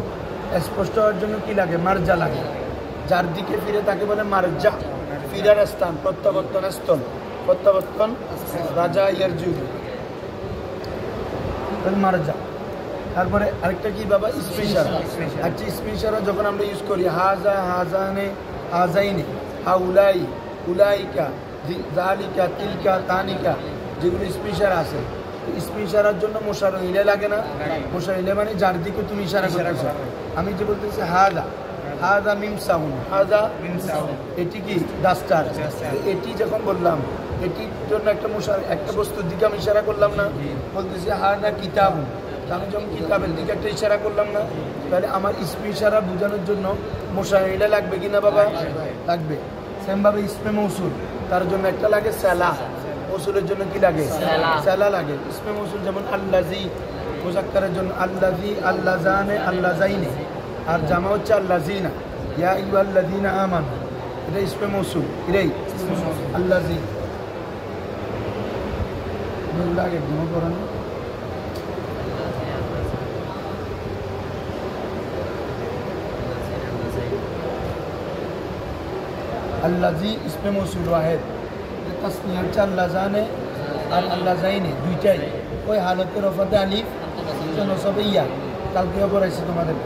স্পষ্ট হওয়ার জন্য কি লাগে? মার্জা লাগে। যার দিকে ফিরে তাকে বলে মার্জা। ফিরার স্থান, প্রত্যাবর্তন স্থল, প্রত্যাবর্তন রাজা ইয়ারজু মার্জা। তারপরে আরেকটা কি বাবা? ইসমে ইশারা। আচ্ছা, ইসমে ইশারা যখন আমরা ইউজ করি, হাজা, হাজানে, হাজাইনে, হাউলাই, উলাইকা, জালিকা, তিলকা, তানিকা, যেগুলো ইসমে ইশারা আছে, ইসমে ইশারার জন্য মোশার ইলে লাগে না? মোশার ইলে মানে যার দিকে তুমি ইশারা করতেছো। আমি যে বলতেছি হাজা, হাজা মিম সাউন, হাজা এটি কি ডাস্টার। এটি যখন বললাম এটির জন্য একটা বস্তুর দিকে আমি ইশারা করলাম না, বলতেছি হাজা কিতাব, আমি যখন কিতাবের দিকে একটা ইশারা করলাম না, তাহলে আমার ইসমে ইশারা বোঝানোর জন্য মুশাহিদা লাগবে কিনা বাবা? লাগবে। সেমভাবে ইসমে মৌসুল, তার জন্য একটা লাগে সালা, মৌসুলের জন্য কি লাগে? সালা লাগে। ইসমে মৌসুল যেমন আল্লাজি, মুজাক্কারের জন্য আল্লাজি, আল্লাজানে, আল্লাজাইনে, আর জামা হচ্ছে আল্লাজিনা, ইয়া আইয়ুহাল্লাযীনা আমানু, এটা ইসমে মৌসুল, এটাই আল্লাজি। লাগে জমা করানো আল্লাজি ইসমে মৌসুল ওয়াহেদ, তাসনিয়া হচ্ছে আল্লাজানে আর আল্লাজাইনে, দুইটাই ওই হালতের রফাতে আলিফ নসবে ইয়া। কালকে পড়াইছি তোমাদের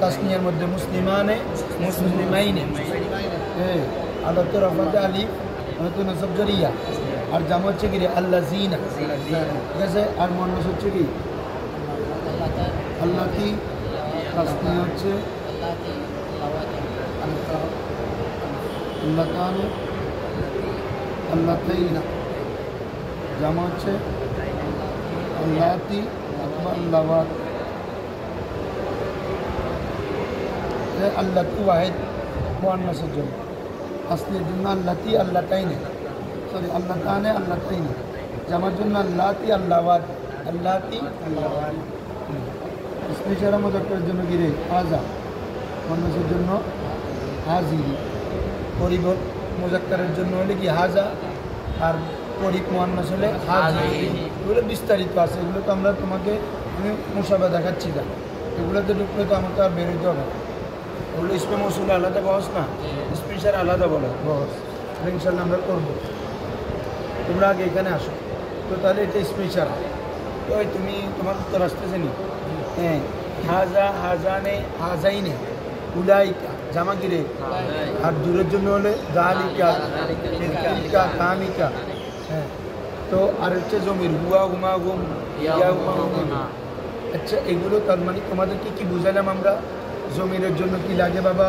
তাসনিয়ার মধ্যে মুসলিমানে, মুসলিমাইনে, হালতের রফাতে আলিফ নসব জরিয়া, আর জামা হচ্ছে কি রে আল্লাজিনা, ঠিক আছে। আর মুয়ান্নাস হচ্ছে কি আল্লাতি, তাসনিয়া হচ্ছে আল্লাতানে, আল্লাতাইনা, জামা হচ্ছে আল্লাতি অথবা আল্লাওয়াত। আল্লাতি ওয়াহিদ মুয়ান্নাসের জন্য, আসলের জন্য আল্লাতি, আল্লাতাইনে, সরি আল্লাতানে, আল্লাতাইনে, জামার জন্য আল্লাতি, আল্লাওয়াত, আল্লাতি, আল্লাওয়াত। ইসমে ইশারা মুজাক্কারের জন্য কি রে হাজা, মুয়ান্নাসের জন্য হাজিরি, পরিবর মুজাক্কারের জন্য হলে কি হাজা, আর পরিব মুয়ান্নাস হলে হাজি। এগুলো বিস্তারিত আছে, এগুলো তো আমরা তোমাকে মুসাবা দেখাচ্ছি না, এগুলোতে ঢুকলে তো আমাকে আর বেরোতে হবে। ওগুলো ইসমে মৌসুলে আলাদা বহস না, ইসমে ইশারা আলাদা বলো বহস, ইনশাল্লাহ আমরা করবো। তোমরা আগে এখানে আসো তো, তাহলে এটা ইসমে ইশারা। ওই তুমি তোমার উত্তর আসতেছে নি? হ্যাঁ, হাজা, হাজানে, হাজাইনে, উলাইকা, জামা গিরে, আর দূরের জন্য হলে জালিকা, তিলকা, কামিকা। হ্যাঁ, তো আর হচ্ছে জমির হুয়া, হুমা, গুম, ইয়া, হুমা, হুম। আচ্ছা, এগুলো তার মানে তোমাদেরকে কি বুঝালাম আমরা? জমিরের জন্য কি লাগে বাবা?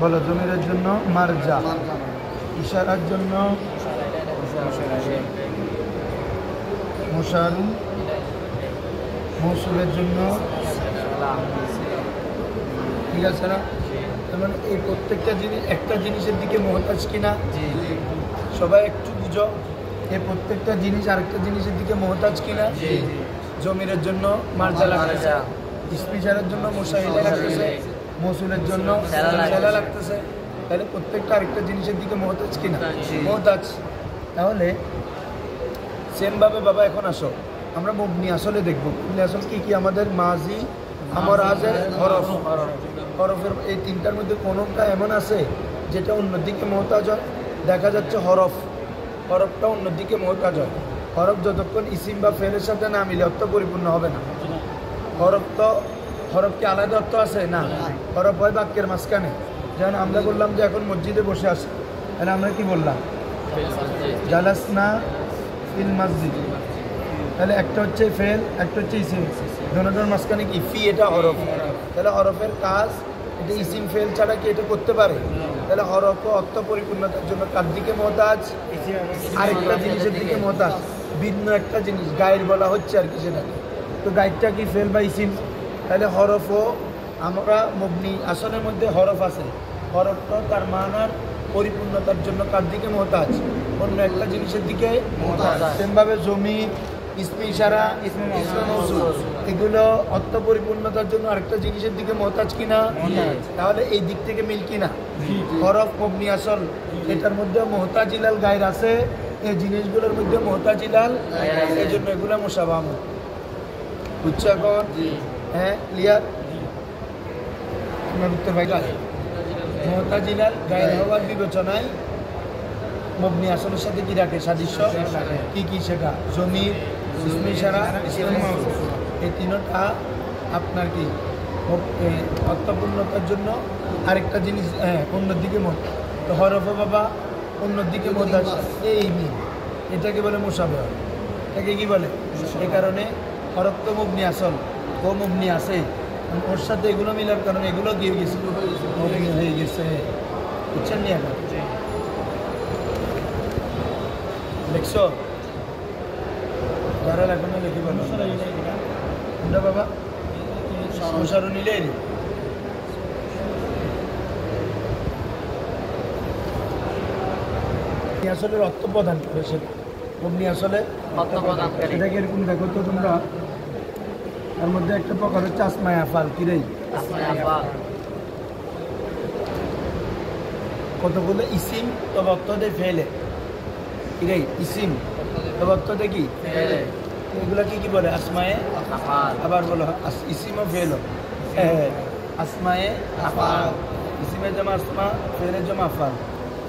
বলো, জমিরের জন্য মারজা, ইশারার জন্য মুশারু, মৌসুলের জন্য, ঠিক আছে না? তার মানে এই প্রত্যেকটা জিনিস একটা জিনিসের দিকে মহতাজ কিনা সবাই একটু বুঝো। এই প্রত্যেকটা জিনিস আরেকটা জিনিসের দিকে মহতাজ কিনা? জমিরের জন্য মারজা লাগতেছে, ইসমে ইশারার জন্য মুশাহিদা লাগতেছে, মৌসুলের জন্য সালা লাগতেছে, তাহলে প্রত্যেকটা আরেকটা জিনিসের দিকে মহতাজ কিনা? মহতাজ। তাহলে সেমভাবে বাবা এখন আসো, আমরা মুবনি আসলে দেখবো মুবনি আসল কি কি আমাদের মাজি, আমর, আজের, হরফ। হরফের এই তিনটার মধ্যে কোনোটা এমন আছে যেটা অন্যদিকে মহতাজ হয়? দেখা যাচ্ছে হরফ, হরফটা অন্যদিকে মহতাজ হয়। হরফ যতক্ষণ ইসিম বা ফেলের সাথে না মিলে অর্থ পরিপূর্ণ হবে না। হরফ কি আলাদা অর্থ আছে? না, হরফ হয় বাক্যের মাঝখানে। যেমন আমরা বললাম যে এখন মসজিদে বসে আছি, তাহলে আমরা কি বললাম? জালাসনা ফিল মসজিদ। তাহলে একটা হচ্ছে ফেল, একটা হচ্ছে ইসিম, দুটোর মাঝখানে কি ফি, এটা হরফ। তাহলে হরফের কাজ এটা ইসিম ফেল ছাড়া কি এটা করতে পারে? তাহলে হরফ অর্থ পরিপূর্ণতার জন্য কার দিকে মহতাজ? আরেকটা জিনিসের দিকে মহতাজ, ভিন্ন একটা জিনিস, গায়ের বলা হচ্ছে আর কি সেটাকে। তো গায়েরটা কি ফেল বা ইসিম? তাহলে হরফও আমরা মুবনি আসনের মধ্যে হরফ আছে, হরফটা তার মানার পরিপূর্ণতার জন্য কার দিকে মহতাজ? অন্য একটা জিনিসের দিকে মহতাজ। সেমভাবে জমি, ইসমে ইশারা, ইসমে মৌসুল, এগুলো অর্থ পরিপূর্ণতার জন্য আরেকটা জিনিসের দিকে মহতাজ কিনা? তাহলে এই দিক থেকে মিল কিনা? হরফ মুবনি আসল, এটার মধ্যে মুহতাজিলাল গায়ের আছে, এই জিনিসগুলোর মধ্যে মুহতাজিলাল, এই জন্য এগুলো মুশাবাহ। বুঝছো এখন? হ্যাঁ, ক্লিয়ার? আপনার উত্তর ভাই মুহতাজিলাল গায়ের হওয়ার বিবেচনায় মুবনি আসলের সাথে কি রাখে সাদৃশ্য? কি কি সেটা? জমির, ইসমে ইশারা, ইসমে মৌসুল, এই তিনটা আপনার কি অর্থপূর্ণতার জন্য আরেকটা জিনিস অন্যদিকে মত। তো হরফে বাবা অন্যদিকে মত আছে, এই মিল, এটাকে বলে মুশাবাহ। এটাকে কি বলে? এই কারণে হরফ তো মুবনি আসল, ও মুবনি আছে, ওর সাথে এগুলো মিলার কারণে এগুলো দিয়ে গেছে, হয়ে গেছে, বুঝছেন নি? এখন দেখছো যারা এখন লিখি বলো কোনটা বাবা? সংসারও নিলে আসলে রক্ত প্রদান করে সেটা অগ্নি আসলে এটাকে এরকম দেখো তো তোমরা, তার মধ্যে একটা প্রকার হচ্ছে আসমায় আফাল। কিরে কতগুলো ইসিম তবক্তদে ফেলে, কিরে ইসিম তবক্তদে কি এগুলা কি বলে? আসমায়ে আবার বলো ইসিমও ফেলো, আসমায়ে আফাল, ইসিমের জমা আসমা, ফেলের জমা আফাল।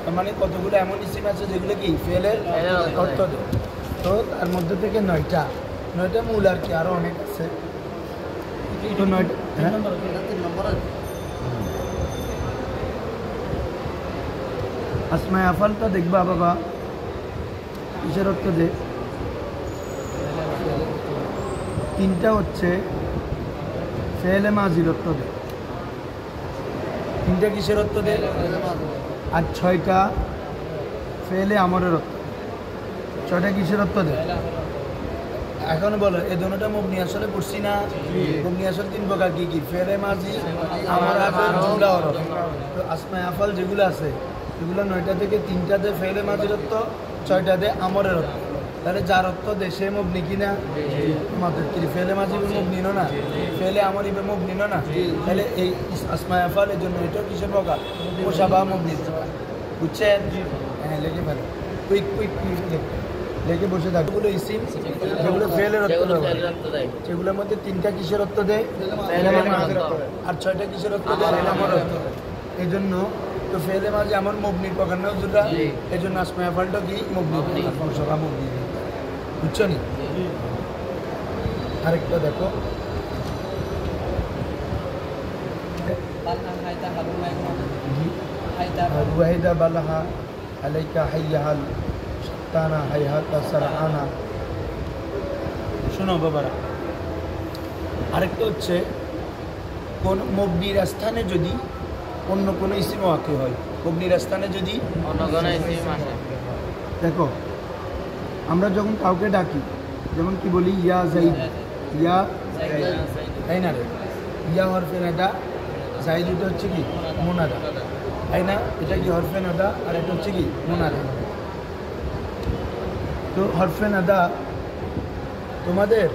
তার মানে কতগুলো এমন ইসিম আছে যেগুলো কি ফেলের অর্থ দেয়। তো তার মধ্যে থেকে নয়টা মূল আর কি, আরো অনেক আছে। তো নয়টা আসমায়ে আফালটা দেখবা বাবা কিসের অর্থ দেয়? তিনটা হচ্ছে ফেলে মাজির অর্থ দেয়, তিনটা কিসের অর্থ দেয়? আর ছয়টা ফেলে আমরের অর্থ, ছয়টা কিসের অর্থ দেয়? এখন বলো এই দুটোটা মুবনি আসলে পড়ছি না? মুবনি আসলে তিন প্রকার, কি কি? ফেলে মাজি, আমর, জুমলা, অরফ। তো আসমায়ে আফাল যেগুলো আছে সেগুলো নয়টা থেকে তিনটাতে ফেলে মাজির অর্থ, ছয়টাতে আমরের অর্থ। তাহলে যার অর্থ দেয় সে মুবনি কিনা? আমাদের কি ফেলে মাজি মুবনি না, ফেলে আমর ইবে মুবনি না। তাহলে এই আসমায়ে আফাল এর জন্য এটা কিসের প্রকার? মুশাবাহ মুবনি, বুঝছেন? হ্যাঁ লিখে ফেলো, কুইক লেগে বসে থাকবে। এগুলো ইসিম যেগুলো ফেলের অর্থ দেয়, সেগুলোর মধ্যে তিনটা কিসের অর্থ দেয়? আর ছয়টা কিসের অর্থ দেয়? আমার অর্থ। এই জন্য তো ফেলে মাঝে আমার মুবনির প্রকার না হুজুররা, এই জন্য আসমায়ে আফালটা কি মুবনি, মুশাবাহ মুবনি, বুঝছো নি? আরেকটা দেখো ওয়াহিদা বালাহা আলাইকা হাইয়াহাল তানা হাইহাতা সারআনা। শোনো বাবারা, আরেকটা হচ্ছে কোন মবনির স্থানে যদি অন্য কোনো ইসিম ওয়াকি হয়, মবনির স্থানে যদি অন্য কোনো ইসিম আসে, দেখো আমরা যখন কাউকে ডাকি যেমন কি বলি ইয়া জাইদ, ইয়া তাই না রে? ইয়া হরফে নাদা, জাইদ এটা হচ্ছে কি মুনাদা, তাই না? এটা কি হরফে নাদা আর এটা হচ্ছে কি মুনাদা। তো হরফে নাদা তোমাদের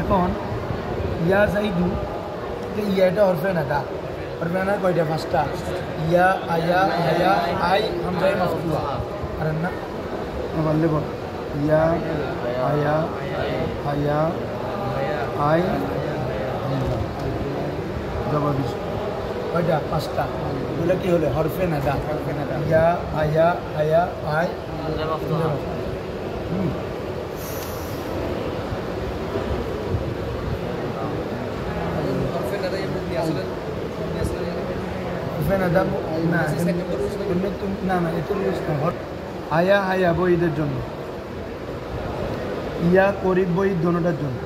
এখন ইয়া জাইদু, ইয়াটা হরফে নাদা, হরফে নাদা কয়টা? পাঁচটা। ইয়া, আয়া, হায়া, আই, হামজায়ে মাফতুহা। আর না বললে বল ইয়া, আয়া, হায়া, আই, হামজা, জবাব কয়টা? পাঁচটা। এগুলো কি হলে হরফে নাদা, ইয়া, আয়া, হায়া, আই, আয়া হায়া বইদের জন্য, ইয়া করিব বই দোনোটার জন্য।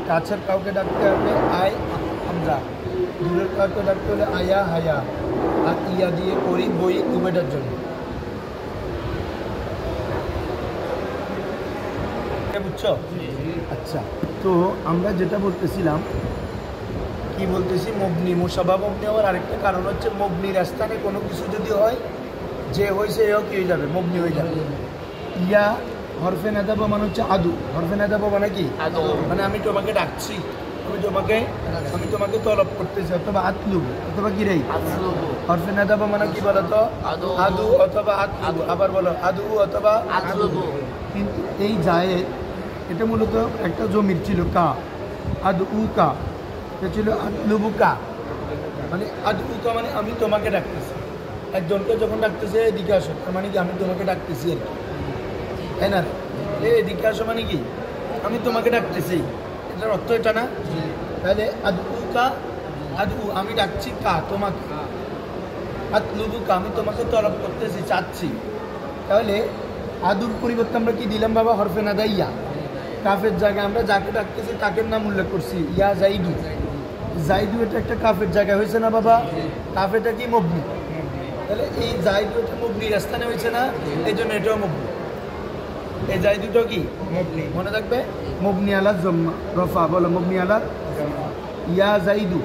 কাছের কাউকে ডাকতে হবে আই হামজা, দূরের কাউকে ডাকতে হলে আয়া হায়া, আর ইয়া দিয়ে করিব বই উভয়টার জন্য, বুঝছো? আচ্ছা, তো আমরা যেটা বলতেছিলাম, কি বলতেছি, মবনি মুশাবাহ মুবনি হওয়ার আরেকটা কারণ হচ্ছে মবনির স্থানে কোনো কিছু যদি হয়, যে হয়েছে এও কি হয়ে যাবে? মবনি হয়ে যাবে। ইয়া হরফে নাদাবা মানে হচ্ছে আদু, হরফে নাদাবা মানে কি? মানে আমি তোমাকে ডাকছি, আমি তোমাকে তলব করতেছি, অথবা আতলু, অথবা কি রে হরফে নাদাবা মানে কি বলতো? আদু অথবা আতলু। আবার বলো আদু অথবা আতলু। কিন্তু এই জায়েদ এটা মূলত একটা জমির ছিল, কা আদু কা, এটা ছিল আতলুবু কা, মানে আদু কা মানে আমি তোমাকে ডাকতেছি। একজনকে যখন ডাকতেছে এদিকে আসো, তার মানে কি আমি তোমাকে ডাকতেছি আর কি, তাই না? এদিকে আসো মানে কি আমি তোমাকে ডাকতেছি, এটার অর্থ এটা না? তাহলে আদু কা, আদু আমি ডাকছি কা তোমাকে, আতলুবু কা আমি তোমাকে তলব করতেছি, চাচ্ছি। তাহলে আদুর পরিবর্তে আমরা কি দিলাম বাবা হরফে নাদা ইয়া। কাফের জায়গায় আমরা যাকে ডাকতেছি তাকের নাম উল্লেখ করছি, ইয়া জাইদু। জাইদু এটা একটা কাফের জায়গায় হয়েছে না বাবা? কাফেটা কি মবনি, তাহলে এই জাইদু এটা মবনির স্থানে হয়েছে না, এই জন্য এটাও মবনি। এই জাইদুটাও কি মবনি, মনে থাকবে। মবনি আলা জম্মা রফা, বলো মবনি আলা ইয়া জাইদু।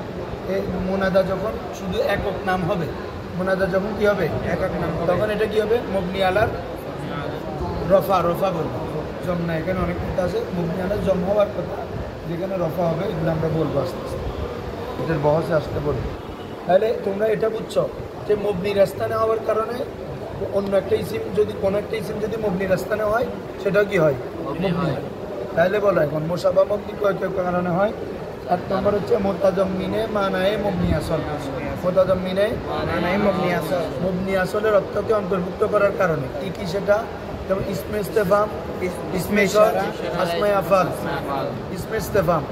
এই মোনাদা যখন শুধু একক নাম হবে, মোনাদা যখন কি হবে একক নাম, তখন এটা কি হবে মবনি আলার রফা। রফা বলবো জম না, এখানে অনেক কথা আছে মবনি আলার জম হওয়ার কথা, যেখানে রফা হবে এগুলো আমরা বলবো আস্তে আস্তে, এটার বহসে আসতে বলবো। তাহলে তোমরা এটা বুঝছো যে মবনির স্থানে হওয়ার কারণে অন্য একটা ইসিম যদি কোনো একটা ইসিম যদি মবনির স্থানে হয় সেটা কি হয় মবনি হয়। তাহলে বলো এখন মোসাবা মবনি কয় কয় কারণে হয়। 8 নম্বর হচ্ছে মোতাজাম্মিনে মানায়ে মবনি আসল। মোতাজাম্মিনে মানায়ে মবনি আসল, মবনি আসলের অর্থকে অন্তর্ভুক্ত করার কারণে কি কি সেটা, যেমন ইসমে ইস্তেফাম, ইসমে ইশারা, আসমায়ে আফআল। ইসমে ইস্তেফাম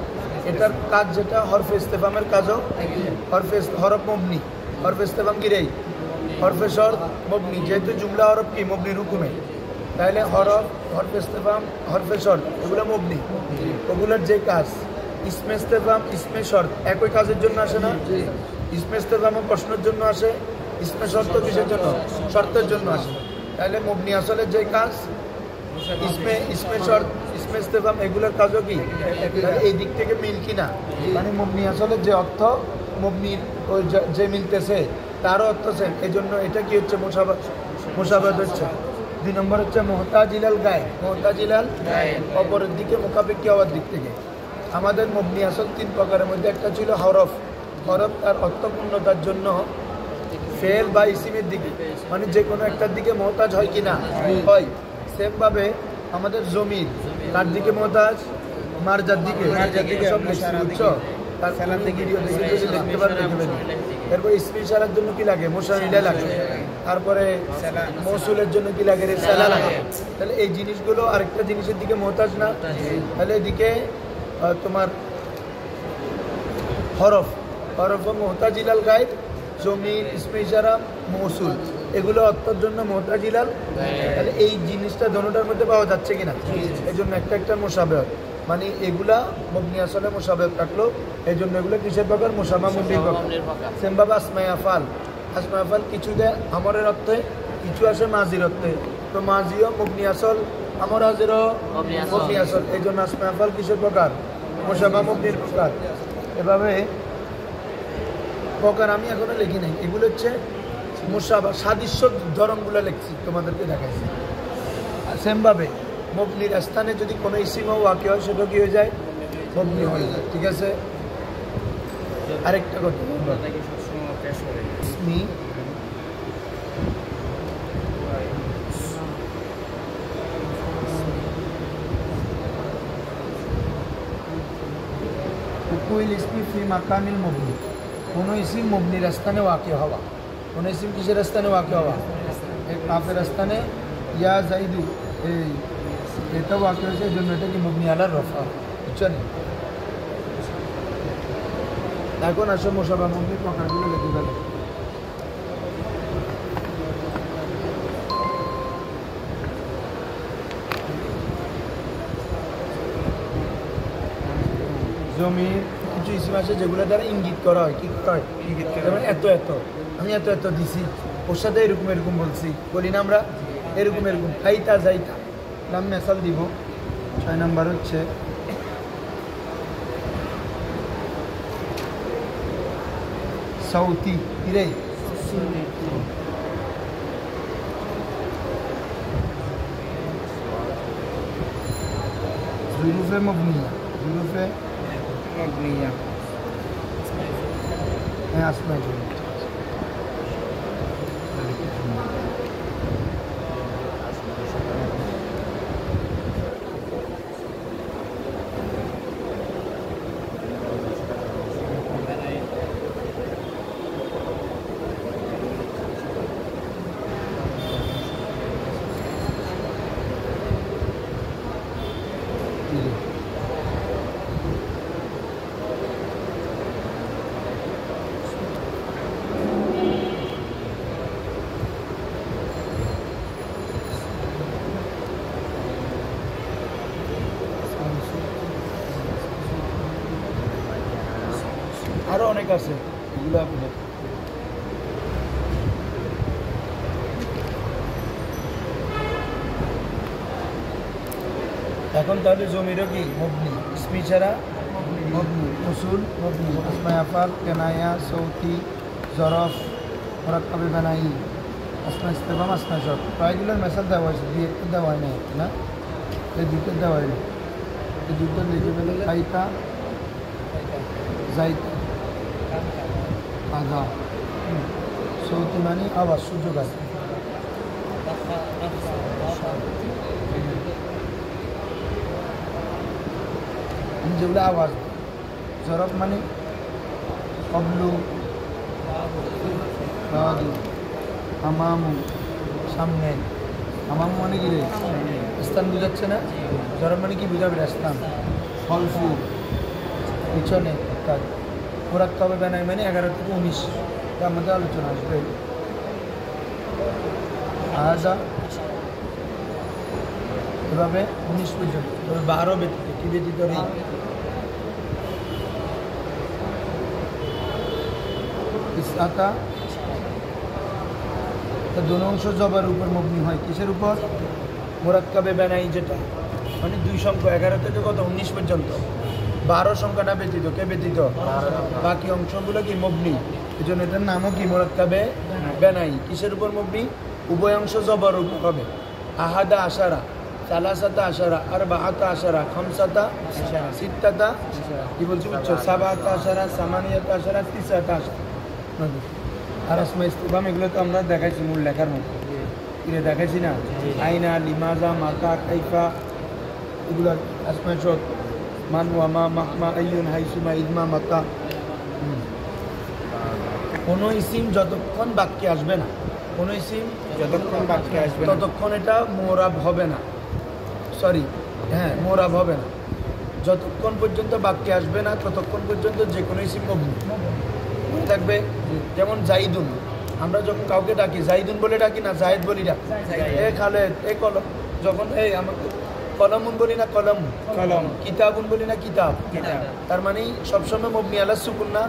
এটার কাজ যেটা, হরফে ইস্তেফামের কাজও হরফ মবনি। হরফে ইস্তেফাম কি রে, হরফে শর্ত মবনি, যেহেতু জুমলা হরফ কি মবনির হুকুমে, তাহলে হরফে ইস্তেফাম, হরফে শর্ত এগুলো মবনি। ওগুলোর যে কাজ ইসমে ইস্তেফাম, ইসমে শর্ত একই কাজের জন্য আসে না। ইসমে ইস্তেফাম প্রশ্নের জন্য আসে, ইসমে শর্ত কিসের জন্য, শর্তের জন্য আসে। তাহলে মবনি আসলে যে কাজ ইসমে শর্ত, ইসমে ইস্তেফাম এগুলোর কাজও কি, এই দিক থেকে মিল কিনা, মানে মবনি আসলে যে অর্থ মবনির ওই যে মিলতেছে তারও অর্থ সেম, এই জন্য এটা কি হচ্ছে মোশাবাত হচ্ছে। 2 নম্বর হচ্ছে মুহতাজিলাল গায়ে। মুহতাজিলাল অপরের দিকে মুখাপেক্ষী হওয়ার দিক থেকে। আমাদের মবনি আসল 3 প্রকারের মধ্যে একটা ছিল হরফ। হরফ তার অর্থপূর্ণতার জন্য ফেল বা ইসিমের দিকে, মানে যে কোনো একটার দিকে মহতাজ হয় কিনা, হয়। সেমভাবে আমাদের জমির তার দিকে মহতাজ, মারজার দিকে সব বুঝছো, তার ভিডিও দেখে যদি দেখতে পারেন দেখবেন। এরপর ইসমি ইশারার জন্য কি লাগে, মুশাহিদা লাগে। তারপরে মৌসুলের জন্য কি লাগে, রিসালা লাগে। তাহলে এই জিনিসগুলো আরেকটা জিনিসের দিকে মহতাজ না, তাহলে এদিকে তোমার হরফ মুহতাজিলাল গায়েব, জমির, ইসমে ইশারা, মৌসুল এগুলো অর্থের জন্য মুহতাজিলাল। তাহলে এই জিনিসটা দোনোটার মধ্যে পাওয়া যাচ্ছে কিনা, এই জন্য একটা মুশাবাহাত, মানে এগুলা মবনি আসলে মুশাবাহাত থাকলো, এই জন্য এগুলো কিসের প্রকার, মুশাবা মবনির প্রকার। সেমভাবে আসমায়ে আফআল, আসমায়ে আফআল কিছু দেয় আমরের অর্থে, কিছু আসে মাজির অর্থে। তো মাজিও মবনি আসল, আমর হাজিরও মবনি আসল, এই জন্য আসমায়ে আফআল কিসের প্রকার, মুশাবা মবনির প্রকার। এভাবে প্রকার আমি এখনো লিখি নাই, এগুলো হচ্ছে মুশাবা সাদৃশ্য ধরনগুলো লিখছি, তোমাদেরকে দেখাইছি। সেমভাবে মবনির স্থানে যদি কোনো ইসিম ওয়াকি হয় সেটা কি হয়ে যায়, মবনি হয়ে যায়। ঠিক আছে, আরেকটা কথা, ইসমি হুকুল ইসমি ফি মাকানিল মবনি, কোনো ইসিম মবনির স্থানে ওয়াকি হওয়া। কোনো ইসিম কিসের স্থানে ওয়াকি হওয়া, এক কাফের স্থানে, ইয়া জাইদু এটা ওয়াকি হয়েছে, এই জন্য এটা কি মবনি আলার রফা। বুঝছেন? এখন আসো মুশাবা মবনির প্রকারগুলো লিখে গেল। জমির কিছু ইসিম আছে যেগুলো দ্বারা ইঙ্গিত করা হয়, কি করা হয়, ইঙ্গিত করা, যেমন এত এত, আমি এত দিছি, ওর সাথে এরকম বলছি, বলি না আমরা এরকম খাইতা যাইতা, নাম মেসাল দিব। 6 নম্বর হচ্ছে সৌতি, কিরে জুরুফে মবনিয়া, হ্যাঁ আসমাই জন্য। অনেক আছে, এগুলো আপনি এখন তাহলে জমিরও কি মবনি, ইসমি ছাড়া মবনি, উসুল মবনি, আসমায়ে আফআল, কেনায়া, সৌতি, জরফ, মুরাক্কাবে বানাই, আসমায়ে ইস্তেফহাম, আসমায়ে শর্ত। কয়েকগুলোর মেসাল দেওয়া হয়েছে, দুই একটা দেওয়া হয় না না, এই দুটো দেওয়া হয় না, এই দুটো লিখে ফেলে খাইতা, যাইতা, আধা, সৌতি মানে আওয়াজ, সুযোগ আছে। যেগুলো আওয়াজ, জরফ মানে কবলু, বাদু, আমামু, সামনে, আমামু মানে কি রে স্থান বুঝাচ্ছে না, জরফ মানে কি বুঝাবে স্থান, ফলফু পিছনে, কাজ মুরাক্কাবে বানাই মানে 11 থেকে 19, আমাদের আলোচনা আসবে। আজা এভাবে 19 পর্যন্ত, তবে 12 ব্যতীত, কি ব্যতীত রে ইসাতা, দোনো অংশ জবার উপর মবনি হয়, কিসের উপর? মুরাক্কাবে বানাই, যেটা মানে 2 সংখ্যা 11 থেকে কত 19 পর্যন্ত, 12 সংখ্যাটা ব্যতীত, কে ব্যতীত? বাকি অংশগুলো কি মবনি, এই জন্য এটার নামও কি মুরাক্কাবে বানাই। কিসের উপর মবনি? উভয় অংশ জবর উপর হবে। আহাদা আশারা, সালাসাতা আশারা, আরবাআতা আশারা, খামসাতা, সিত্তাতা, কি বলছি বুঝছো? সাবাতা আশারা, সামানিয়াতা আশারা, তিসাতা আশারা। আর আসমায়ে ইস্তিফহাম এগুলো তো আমরা দেখাইছি মূল লেখার মধ্যে, এটা দেখাইছি না, আইনা, লিমাজা, মাতা, কাইফা, এগুলো আসমায়ে শর্ত, মান, ওয়ামা, মাকমা, আইয়ুন, হাইসুমা, ইদমা, মাতা। কোনো ইসিম যতক্ষণ বাক্যে আসবে না, কোনো ইসিম যতক্ষণ বাক্যে আসবে ততক্ষণ এটা মোরাব হবে না, সরি হ্যাঁ মোরাব হবে না। যতক্ষণ পর্যন্ত বাক্যে আসবে না ততক্ষণ পর্যন্ত যে কোনো ইসিম মবনি মনে থাকবে। যেমন জাইদুন, আমরা যখন কাউকে ডাকি জাইদুন বলে ডাকি না, জায়েদ বলি ডাকি, এ খালেদ, এ কলম, যখন এই আমাকে কলমুন বলি না, কলম, কলম, কিতাবুন বলি না, কিতাব, কিতাব, তার মানে সবসময় মবনি আলা সুকুন না।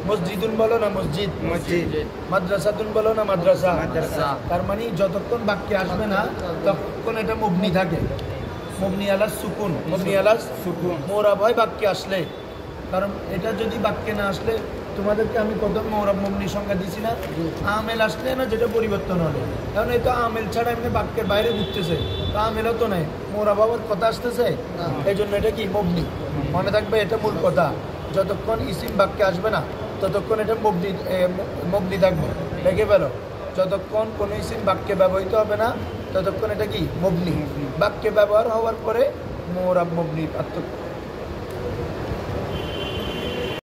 মসজিদুন বলো না, মসজিদ, মসজিদ, মাদ্রাসাতুন বলো না, মাদ্রাসা, মাদ্রাসা। তার মানে যতক্ষণ বাক্যে আসবে না ততক্ষণ এটা মবনি থাকে, মবনি আলা সুকুন, মবনি আলা সুকুন। মোরাব হয় বাক্যে আসলে। কারণ এটা যদি বাক্যে না আসলে, তোমাদেরকে আমি কত মোরাব মবনি সংখ্যা দিছি না, আমেল আসলে না যেটা পরিবর্তন হলে, কারণ এই তো আমেল ছাড়া এমনি বাক্যের বাইরে ঘুরতেছে, তো আমেলও তো নেই, মোরাব আবার কথা আসতেছে, এই জন্য এটা কি মবনি। মনে থাকবে এটা মূল কথা, যতক্ষণ ইসিম বাক্যে আসবে না ততক্ষণ এটা মবনি মবনি থাকবে, দেখে ফেলো। যতক্ষণ কোনো ইসিম বাক্যে ব্যবহৃত হবে না ততক্ষণ এটা কি মবনি, বাক্যে ব্যবহার হওয়ার পরে মোরাব মবনি পার্থক্য।